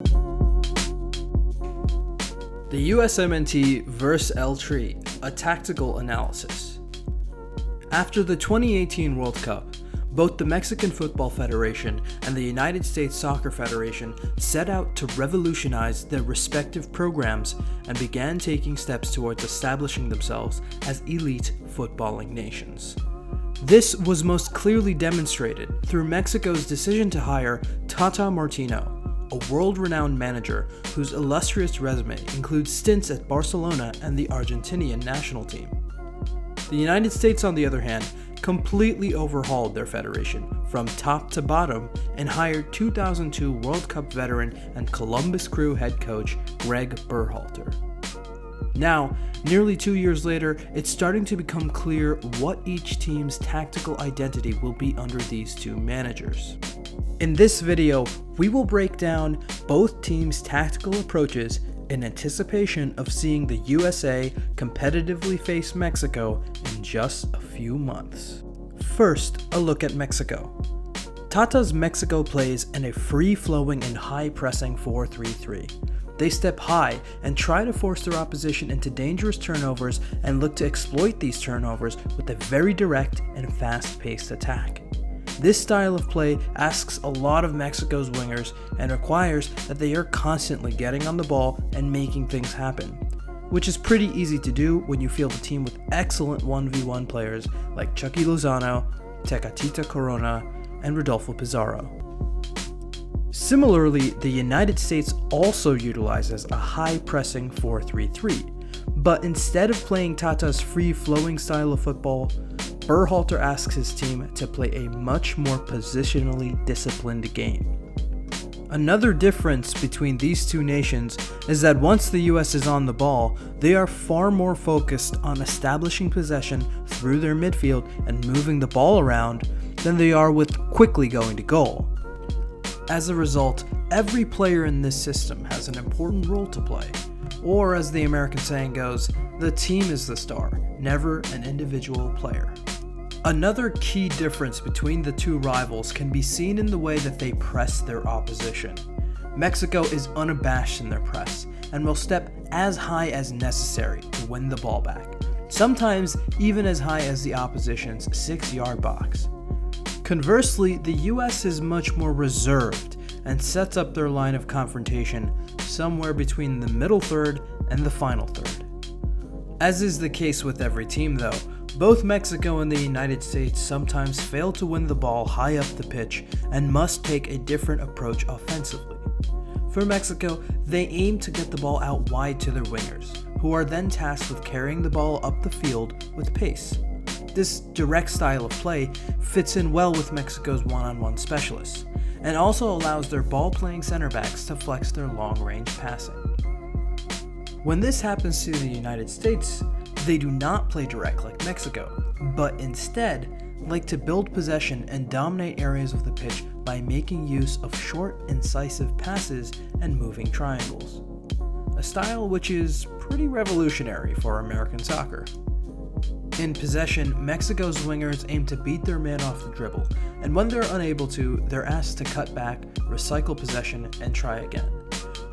The USMNT vs. El Tri, a tactical analysis. After the 2018 World Cup, both the Mexican Football Federation and the United States Soccer Federation set out to revolutionize their respective programs and began taking steps towards establishing themselves as elite footballing nations. This was most clearly demonstrated through Mexico's decision to hire Tata Martino, a world-renowned manager whose illustrious resume includes stints at Barcelona and the Argentinian national team. The United States, on the other hand, completely overhauled their federation from top to bottom and hired 2002 World Cup veteran and Columbus Crew head coach Gregg Berhalter. Now, nearly 2 years later, it's starting to become clear what each team's tactical identity will be under these two managers. In this video, we will break down both teams' tactical approaches in anticipation of seeing the USA competitively face Mexico in just a few months. First, a look at Mexico. Tata's Mexico plays in a free-flowing and high-pressing 4-3-3. They step high and try to force their opposition into dangerous turnovers and look to exploit these turnovers with a very direct and fast-paced attack. This style of play asks a lot of Mexico's wingers and requires that they are constantly getting on the ball and making things happen, which is pretty easy to do when you field a team with excellent 1v1 players like Chucky Lozano, Tecatito Corona, and Rodolfo Pizarro. Similarly, the United States also utilizes a high-pressing 4-3-3, but instead of playing Tata's free-flowing style of football, Berhalter asks his team to play a much more positionally disciplined game. Another difference between these two nations is that once the US is on the ball, they are far more focused on establishing possession through their midfield and moving the ball around than they are with quickly going to goal. As a result, every player in this system has an important role to play. Or as the American saying goes, the team is the star, never an individual player. Another key difference between the two rivals can be seen in the way that they press their opposition. Mexico is unabashed in their press and will step as high as necessary to win the ball back, sometimes even as high as the opposition's 6-yard box. Conversely, the US is much more reserved and sets up their line of confrontation somewhere between the middle third and the final third. As is the case with every team though, both Mexico and the United States sometimes fail to win the ball high up the pitch and must take a different approach offensively. For Mexico, they aim to get the ball out wide to their wingers, who are then tasked with carrying the ball up the field with pace. This direct style of play fits in well with Mexico's one-on-one specialists, and also allows their ball-playing center backs to flex their long-range passing. When this happens to the United States, they do not play direct like Mexico, but instead like to build possession and dominate areas of the pitch by making use of short, incisive passes and moving triangles. A style which is pretty revolutionary for American soccer. In possession, Mexico's wingers aim to beat their man off the dribble, and when they're unable to, they're asked to cut back, recycle possession, and try again.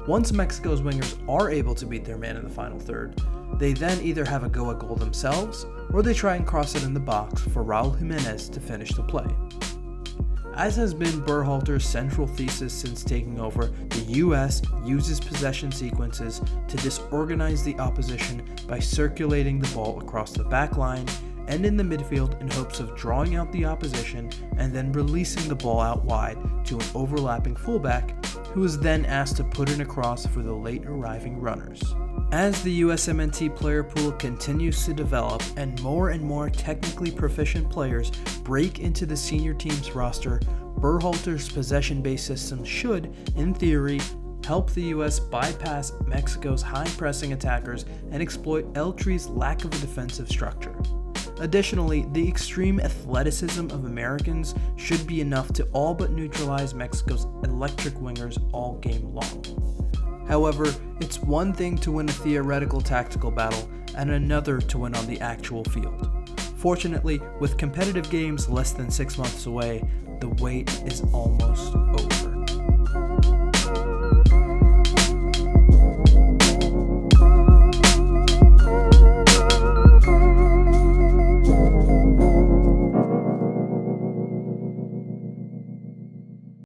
Once Mexico's wingers are able to beat their man in the final third, they then either have a go at goal themselves, or they try and cross it in the box for Raul Jimenez to finish the play. As has been Berhalter's central thesis since taking over, the US uses possession sequences to disorganize the opposition by circulating the ball across the back line and in the midfield in hopes of drawing out the opposition and then releasing the ball out wide to an overlapping fullback who is then asked to put in a cross for the late arriving runners. As the USMNT player pool continues to develop and more technically proficient players break into the senior team's roster, Berhalter's possession-based system should, in theory, help the US bypass Mexico's high-pressing attackers and exploit El Tri's lack of a defensive structure. Additionally, the extreme athleticism of Americans should be enough to all but neutralize Mexico's electric wingers all game long. However, it's one thing to win a theoretical tactical battle and another to win on the actual field. Fortunately, with competitive games less than 6 months away, the wait is almost over.